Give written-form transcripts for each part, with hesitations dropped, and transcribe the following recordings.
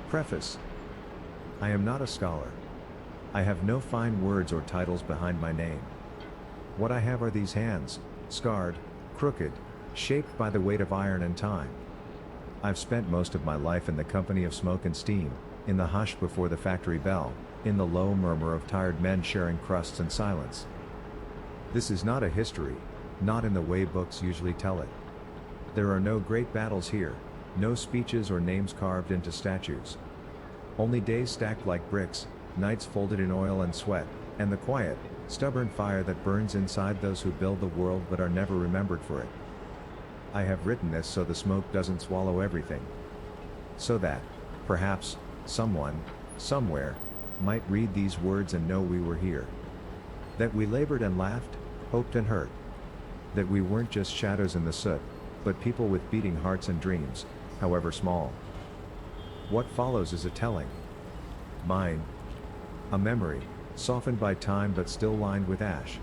Preface. I am not a scholar. I have no fine words or titles behind my name. What I have are these hands, scarred, crooked, shaped by the weight of iron and time. I've spent most of my life in the company of smoke and steam, in the hush before the factory bell, in the low murmur of tired men sharing crusts and silence. This is not a history, not in the way books usually tell it. There are no great battles here, no speeches or names carved into statues. Only days stacked like bricks, nights folded in oil and sweat, and the quiet, stubborn fire that burns inside those who build the world but are never remembered for it. I have written this so the smoke doesn't swallow everything. So that, perhaps, someone, somewhere, might read these words and know we were here. That we labored and laughed, hoped and hurt. That we weren't just shadows in the soot, but people with beating hearts and dreams, however small. What follows is a telling. Mine. A memory, softened by time but still lined with ash.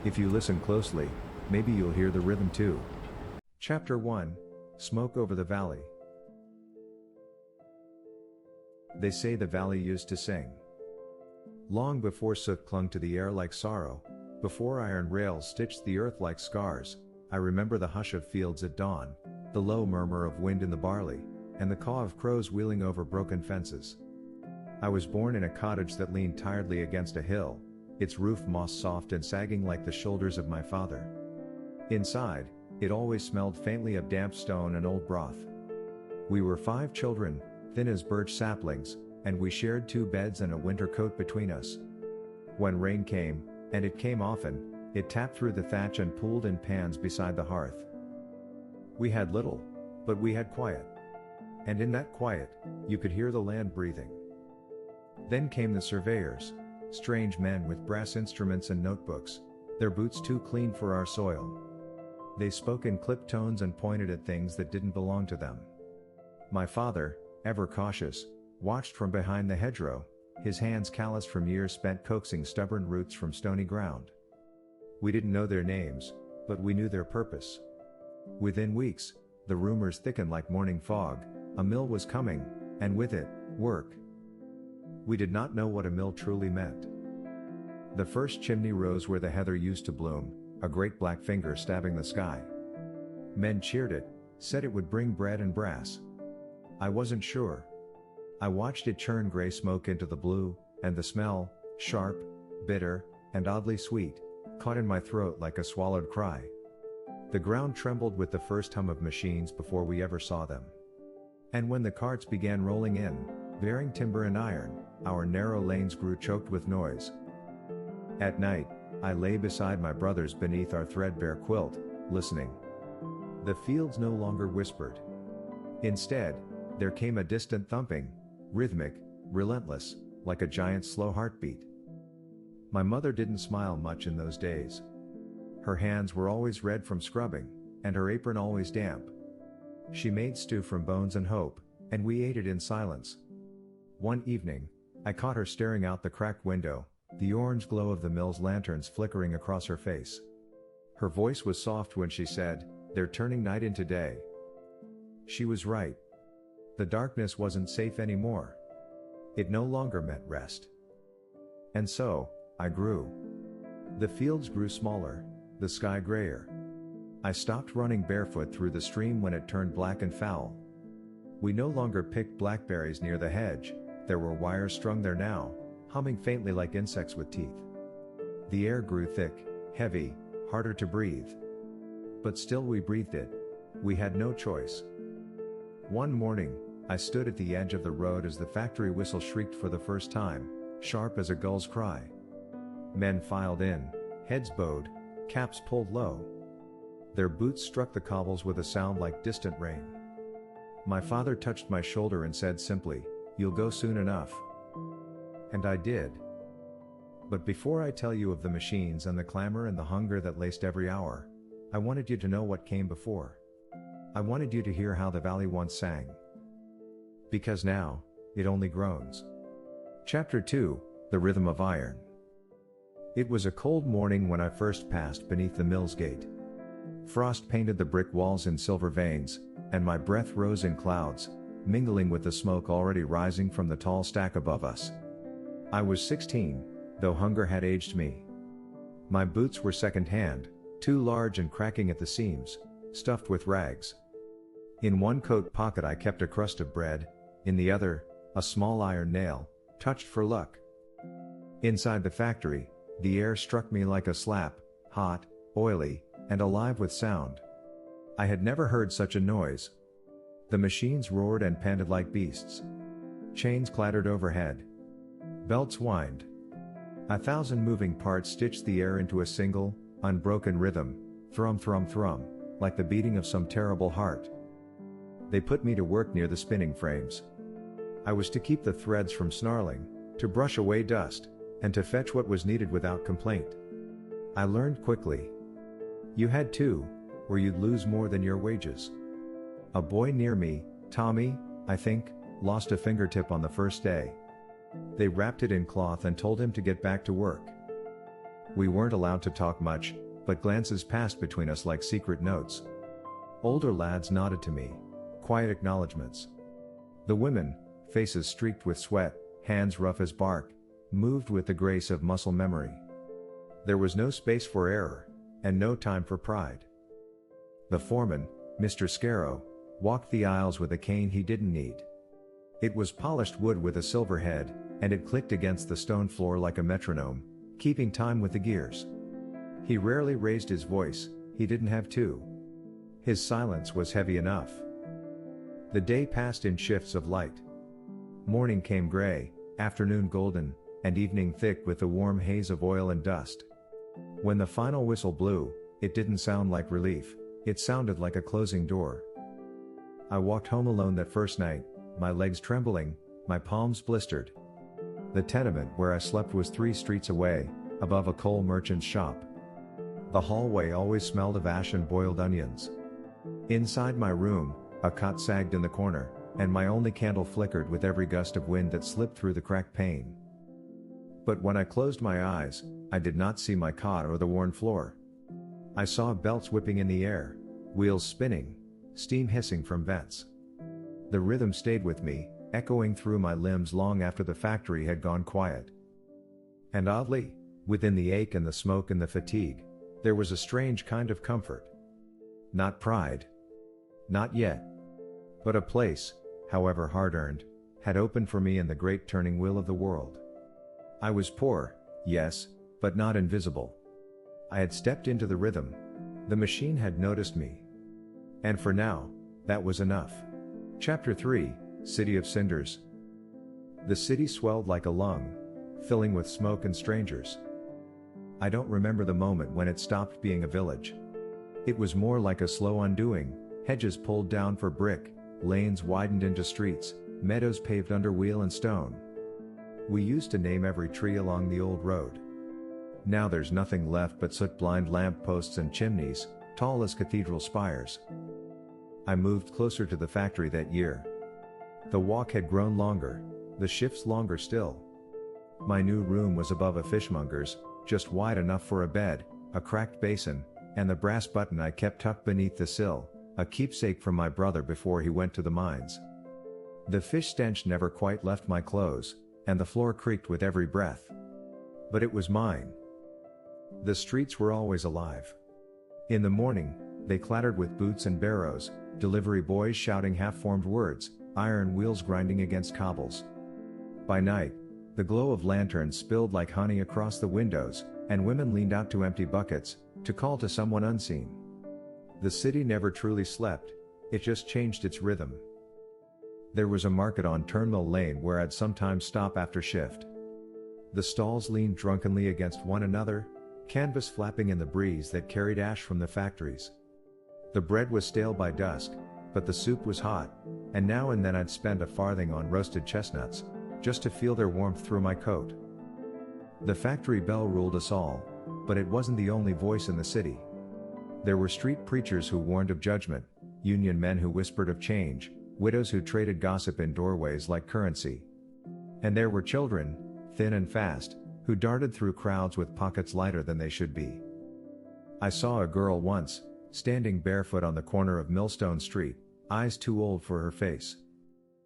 If you listen closely, maybe you'll hear the rhythm too. Chapter 1, Smoke Over the Valley. They say the valley used to sing. Long before soot clung to the air like sorrow, before iron rails stitched the earth like scars, I remember the hush of fields at dawn, the low murmur of wind in the barley, and the caw of crows wheeling over broken fences. I was born in a cottage that leaned tiredly against a hill, its roof moss-soft and sagging like the shoulders of my father. Inside, it always smelled faintly of damp stone and old broth. We were 5 children, thin as birch saplings, and we shared 2 beds and a winter coat between us. When rain came, and it came often, it tapped through the thatch and pooled in pans beside the hearth. We had little, but we had quiet. And in that quiet, you could hear the land breathing. Then came the surveyors, strange men with brass instruments and notebooks, their boots too clean for our soil. They spoke in clipped tones and pointed at things that didn't belong to them. My father, ever cautious, watched from behind the hedgerow, his hands calloused from years spent coaxing stubborn roots from stony ground. We didn't know their names, but we knew their purpose. Within weeks, the rumors thickened like morning fog, a mill was coming, and with it, work. We did not know what a mill truly meant. The first chimney rose where the heather used to bloom, a great black finger stabbing the sky. Men cheered it, said it would bring bread and brass. I wasn't sure. I watched it churn gray smoke into the blue, and the smell, sharp, bitter, and oddly sweet, caught in my throat like a swallowed cry. The ground trembled with the first hum of machines before we ever saw them. And when the carts began rolling in, bearing timber and iron, our narrow lanes grew choked with noise. At night, I lay beside my brothers beneath our threadbare quilt, listening. The fields no longer whispered. Instead, there came a distant thumping, rhythmic, relentless, like a giant's slow heartbeat. My mother didn't smile much in those days. Her hands were always red from scrubbing, and her apron always damp. She made stew from bones and hope, and we ate it in silence. One evening, I caught her staring out the cracked window, the orange glow of the mill's lanterns flickering across her face. Her voice was soft when she said, "They're turning night into day." She was right. The darkness wasn't safe anymore. It no longer meant rest. And so, I grew. The fields grew smaller, the sky grayer. I stopped running barefoot through the stream when it turned black and foul. We no longer picked blackberries near the hedge, there were wires strung there now, humming faintly like insects with teeth. The air grew thick, heavy, harder to breathe. But still we breathed it. We had no choice. One morning, I stood at the edge of the road as the factory whistle shrieked for the first time, sharp as a gull's cry. Men filed in, heads bowed, caps pulled low. Their boots struck the cobbles with a sound like distant rain. My father touched my shoulder and said simply, "You'll go soon enough." And I did. But before I tell you of the machines and the clamor and the hunger that laced every hour, I wanted you to know what came before. I wanted you to hear how the valley once sang. Because now, it only groans. Chapter 2, The Rhythm of Iron. It was a cold morning when I first passed beneath the mill's gate. Frost painted the brick walls in silver veins, and my breath rose in clouds, mingling with the smoke already rising from the tall stack above us. I was 16, though hunger had aged me. My boots were second-hand, too large and cracking at the seams, stuffed with rags. In one coat pocket I kept a crust of bread, in the other, a small iron nail, touched for luck. Inside the factory, the air struck me like a slap, hot, oily, and alive with sound. I had never heard such a noise. The machines roared and panted like beasts. Chains clattered overhead. Belts whined. 1,000 moving parts stitched the air into a single, unbroken rhythm, thrum thrum thrum, like the beating of some terrible heart. They put me to work near the spinning frames. I was to keep the threads from snarling, to brush away dust, and to fetch what was needed without complaint. I learned quickly. You had to, or you'd lose more than your wages. A boy near me, Tommy, I think, lost a fingertip on the first day. They wrapped it in cloth and told him to get back to work. We weren't allowed to talk much, but glances passed between us like secret notes. Older lads nodded to me, quiet acknowledgments. The women, faces streaked with sweat, hands rough as bark, moved with the grace of muscle memory. There was no space for error, and no time for pride. The foreman, Mr. Scarrow, walked the aisles with a cane he didn't need. It was polished wood with a silver head, and it clicked against the stone floor like a metronome, keeping time with the gears. He rarely raised his voice, he didn't have to. His silence was heavy enough. The day passed in shifts of light. Morning came gray, afternoon golden, and evening thick with the warm haze of oil and dust. When the final whistle blew, it didn't sound like relief, it sounded like a closing door. I walked home alone that first night, my legs trembling, my palms blistered. The tenement where I slept was 3 streets away, above a coal merchant's shop. The hallway always smelled of ash and boiled onions. Inside my room, a cot sagged in the corner, and my only candle flickered with every gust of wind that slipped through the cracked pane. But when I closed my eyes, I did not see my cot or the worn floor. I saw belts whipping in the air, wheels spinning, steam hissing from vents. The rhythm stayed with me, echoing through my limbs long after the factory had gone quiet. And oddly, within the ache and the smoke and the fatigue, there was a strange kind of comfort. Not pride. Not yet. But a place, however hard-earned, had opened for me in the great turning wheel of the world. I was poor, yes, but not invisible. I had stepped into the rhythm. The machine had noticed me. And for now, that was enough. Chapter 3, City of Cinders. The city swelled like a lung, filling with smoke and strangers. I don't remember the moment when it stopped being a village. It was more like a slow undoing, hedges pulled down for brick, lanes widened into streets, meadows paved under wheel and stone. We used to name every tree along the old road. Now there's nothing left but soot-blind lamp posts and chimneys, tall as cathedral spires. I moved closer to the factory that year. The walk had grown longer, the shifts longer still. My new room was above a fishmonger's, just wide enough for a bed, a cracked basin, and the brass button I kept tucked beneath the sill, a keepsake from my brother before he went to the mines. The fish stench never quite left my clothes, and the floor creaked with every breath. But it was mine. The streets were always alive. In the morning, they clattered with boots and barrows, delivery boys shouting half-formed words, iron wheels grinding against cobbles. By night, the glow of lanterns spilled like honey across the windows, and women leaned out to empty buckets, to call to someone unseen. The city never truly slept, it just changed its rhythm. There was a market on Turnmill Lane where I'd sometimes stop after shift. The stalls leaned drunkenly against one another, canvas flapping in the breeze that carried ash from the factories. The bread was stale by dusk, but the soup was hot, and now and then I'd spend a farthing on roasted chestnuts, just to feel their warmth through my coat. The factory bell ruled us all, but it wasn't the only voice in the city. There were street preachers who warned of judgment, union men who whispered of change, widows who traded gossip in doorways like currency. And there were children, thin and fast, who darted through crowds with pockets lighter than they should be. I saw a girl once, standing barefoot on the corner of Millstone Street, eyes too old for her face.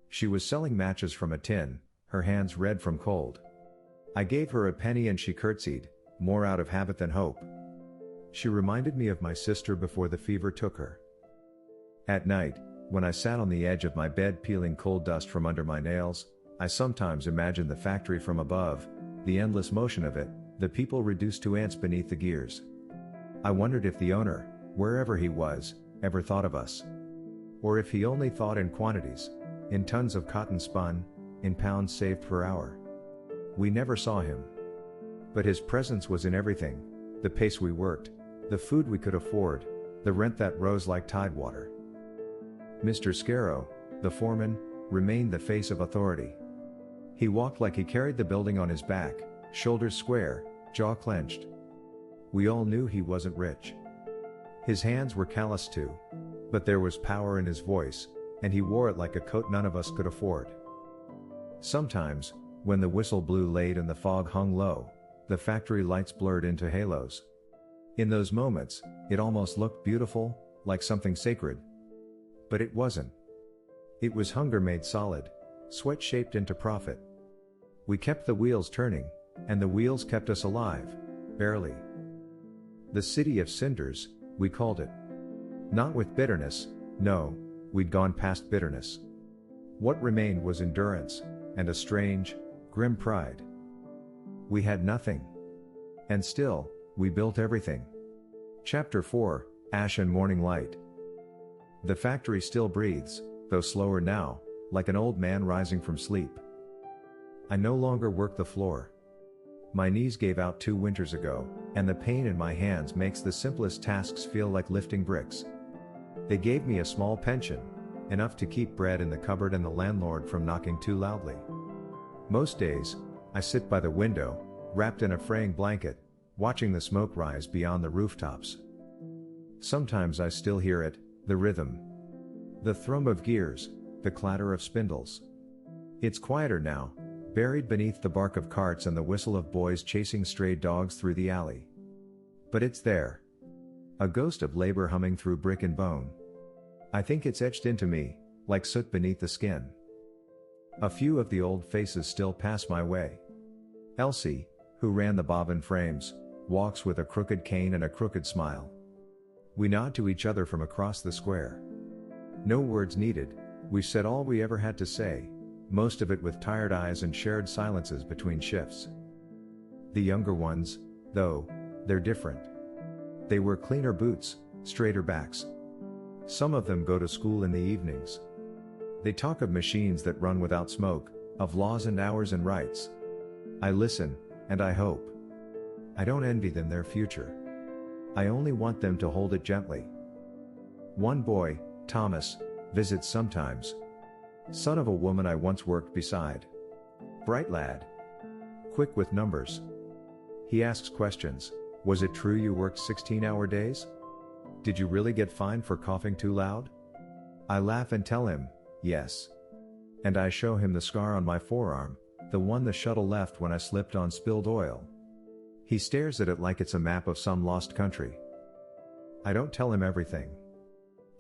She was selling matches from a tin, her hands red from cold. I gave her a penny and she curtsied, more out of habit than hope. She reminded me of my sister before the fever took her. At night, when I sat on the edge of my bed peeling coal dust from under my nails, I sometimes imagined the factory from above, the endless motion of it, the people reduced to ants beneath the gears. I wondered if the owner, wherever he was, ever thought of us. Or if he only thought in quantities, in tons of cotton spun, in pounds saved per hour. We never saw him. But his presence was in everything, the pace we worked, the food we could afford, the rent that rose like tidewater. Mr. Scarrow, the foreman, remained the face of authority. He walked like he carried the building on his back, shoulders square, jaw clenched. We all knew he wasn't rich. His hands were calloused too. But there was power in his voice, and he wore it like a coat none of us could afford. Sometimes, when the whistle blew late and the fog hung low, the factory lights blurred into halos. In those moments, it almost looked beautiful, like something sacred. But it wasn't. It was hunger made solid, sweat shaped into profit. We kept the wheels turning, and the wheels kept us alive, barely. The city of cinders, we called it. Not with bitterness, no, we'd gone past bitterness. What remained was endurance, and a strange, grim pride. We had nothing. And still, we built everything. Chapter 4, Ash and Morning Light. The factory still breathes, though slower now, like an old man rising from sleep. I no longer work the floor. My knees gave out 2 winters ago, and the pain in my hands makes the simplest tasks feel like lifting bricks. They gave me a small pension, enough to keep bread in the cupboard and the landlord from knocking too loudly. Most days, I sit by the window, wrapped in a fraying blanket, watching the smoke rise beyond the rooftops. Sometimes I still hear it, the rhythm. The thrum of gears, the clatter of spindles. It's quieter now, buried beneath the bark of carts and the whistle of boys chasing stray dogs through the alley. But it's there. A ghost of labor humming through brick and bone. I think it's etched into me, like soot beneath the skin. A few of the old faces still pass my way. Elsie, who ran the bobbin frames, walks with a crooked cane and a crooked smile. We nod to each other from across the square. No words needed, we've said all we ever had to say, most of it with tired eyes and shared silences between shifts. The younger ones, though, they're different. They wear cleaner boots, straighter backs. Some of them go to school in the evenings. They talk of machines that run without smoke, of laws and hours and rights. I listen, and I hope. I don't envy them their future. I only want them to hold it gently. One boy, Thomas, visits sometimes. Son of a woman I once worked beside. Bright lad. Quick with numbers. He asks questions. Was it true you worked 16-hour days? Did you really get fined for coughing too loud? I laugh and tell him, yes. And I show him the scar on my forearm, the one the shuttle left when I slipped on spilled oil. He stares at it like it's a map of some lost country. I don't tell him everything.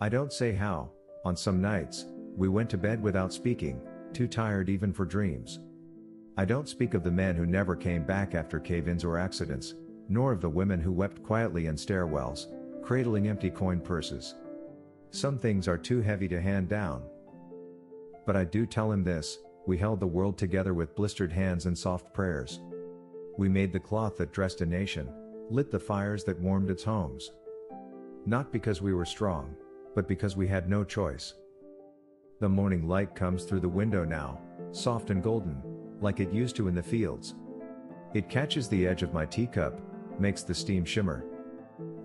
I don't say how, on some nights, we went to bed without speaking, too tired even for dreams. I don't speak of the men who never came back after cave-ins or accidents, nor of the women who wept quietly in stairwells, cradling empty coin purses. Some things are too heavy to hand down. But I do tell him this: we held the world together with blistered hands and soft prayers. We made the cloth that dressed a nation, lit the fires that warmed its homes. Not because we were strong, but because we had no choice. The morning light comes through the window now, soft and golden, like it used to in the fields. It catches the edge of my teacup, makes the steam shimmer.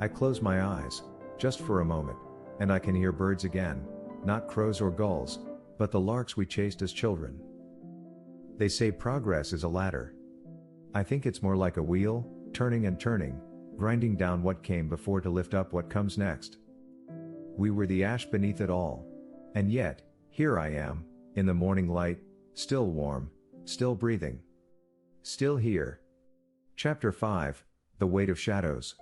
I close my eyes, just for a moment, and I can hear birds again, not crows or gulls, but the larks we chased as children. They say progress is a ladder. I think it's more like a wheel, turning and turning, grinding down what came before to lift up what comes next. We were the ash beneath it all. And yet, here I am, in the morning light, still warm, still breathing. Still here. Chapter 5, The Weight of Shadows.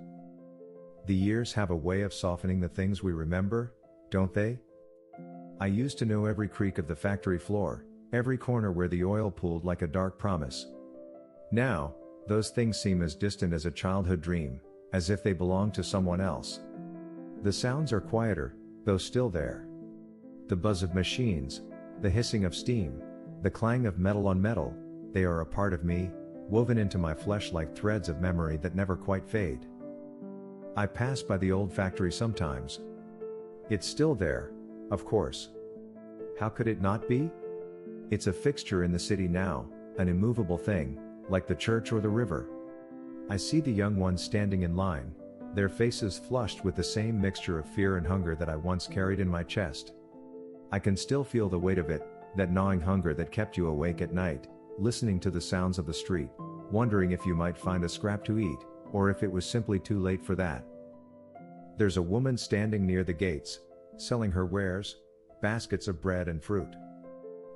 The years have a way of softening the things we remember, don't they? I used to know every creak of the factory floor, every corner where the oil pooled like a dark promise. Now, those things seem as distant as a childhood dream, as if they belong to someone else. The sounds are quieter, though still there. The buzz of machines, the hissing of steam, the clang of metal on metal, they are a part of me, woven into my flesh like threads of memory that never quite fade. I pass by the old factory sometimes. It's still there, of course. How could it not be? It's a fixture in the city now, an immovable thing, like the church or the river. I see the young ones standing in line, their faces flushed with the same mixture of fear and hunger that I once carried in my chest. I can still feel the weight of it, that gnawing hunger that kept you awake at night, listening to the sounds of the street, wondering if you might find a scrap to eat, or if it was simply too late for that. There's a woman standing near the gates, selling her wares, baskets of bread and fruit.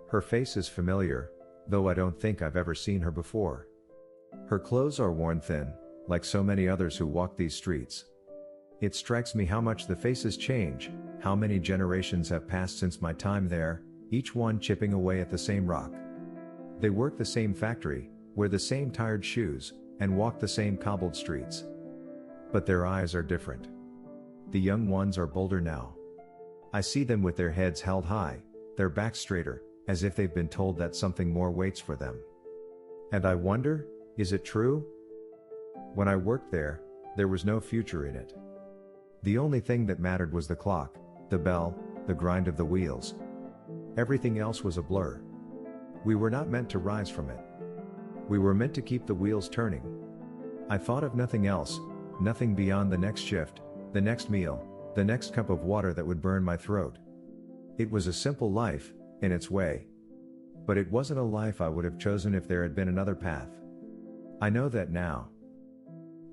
Her face is familiar, though I don't think I've ever seen her before. Her clothes are worn thin, like so many others who walk these streets. It strikes me how much the faces change, how many generations have passed since my time there, each one chipping away at the same rock. They work the same factory, wear the same tired shoes, and walk the same cobbled streets. But their eyes are different. The young ones are bolder now. I see them with their heads held high, their backs straighter, as if they've been told that something more waits for them. And I wonder, is it true? When I worked there was no future in it. The only thing that mattered was the clock, the bell, the grind of the wheels. Everything else was a blur. We were not meant to rise from it. We were meant to keep the wheels turning. I thought of nothing else, nothing beyond the next shift, the next meal, the next cup of water that would burn my throat. It was a simple life, in its way. But it wasn't a life I would have chosen if there had been another path. I know that now.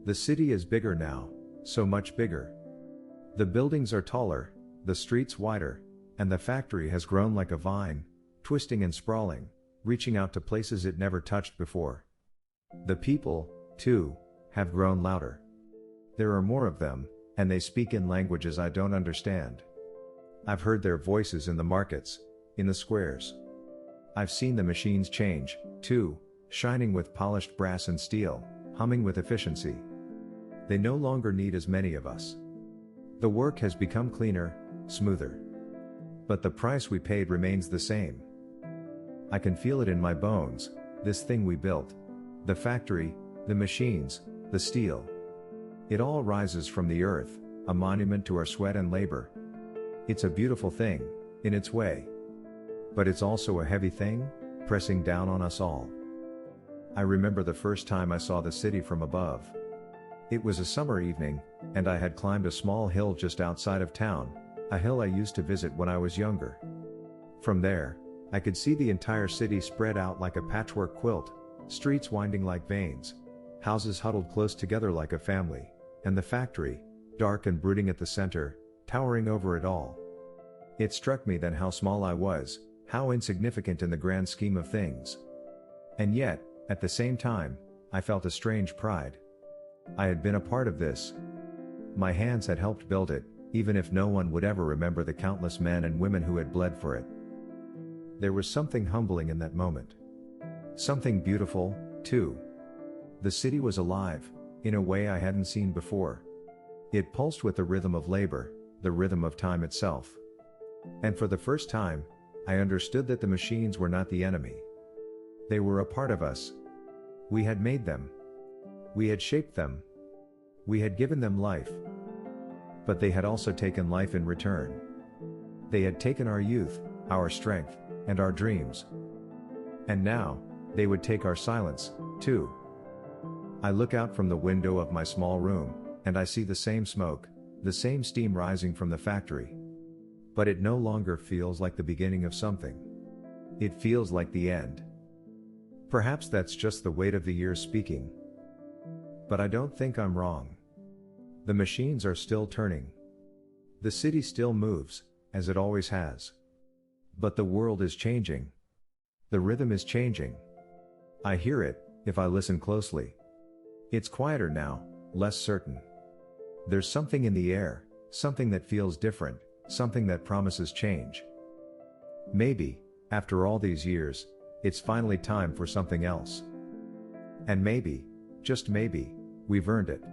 The city is bigger now, so much bigger. The buildings are taller, the streets wider, and the factory has grown like a vine, twisting and sprawling, reaching out to places it never touched before. The people, too, have grown louder. There are more of them, and they speak in languages I don't understand. I've heard their voices in the markets, in the squares. I've seen the machines change, too, shining with polished brass and steel, humming with efficiency. They no longer need as many of us. The work has become cleaner, smoother. But the price we paid remains the same. I can feel it in my bones, this thing we built. The factory, the machines, the steel. It all rises from the earth, a monument to our sweat and labor. It's a beautiful thing, in its way. But it's also a heavy thing, pressing down on us all. I remember the first time I saw the city from above. It was a summer evening, and I had climbed a small hill just outside of town, a hill I used to visit when I was younger. From there, I could see the entire city spread out like a patchwork quilt, streets winding like veins, houses huddled close together like a family, and the factory, dark and brooding at the center, towering over it all. It struck me then how small I was, how insignificant in the grand scheme of things. And yet, at the same time, I felt a strange pride. I had been a part of this. My hands had helped build it, even if no one would ever remember the countless men and women who had bled for it. There was something humbling in that moment. Something beautiful, too. The city was alive, in a way I hadn't seen before. It pulsed with the rhythm of labor, the rhythm of time itself. And for the first time, I understood that the machines were not the enemy. They were a part of us. We had made them. We had shaped them. We had given them life. But they had also taken life in return. They had taken our youth, our strength, and our dreams. And now, they would take our silence, too. I look out from the window of my small room, and I see the same smoke, the same steam rising from the factory. But it no longer feels like the beginning of something. It feels like the end. Perhaps that's just the weight of the years speaking. But I don't think I'm wrong. The machines are still turning. The city still moves, as it always has. But the world is changing. The rhythm is changing. I hear it, if I listen closely. It's quieter now, less certain. There's something in the air, something that feels different, something that promises change. Maybe, after all these years, it's finally time for something else. And maybe, just maybe, we've earned it.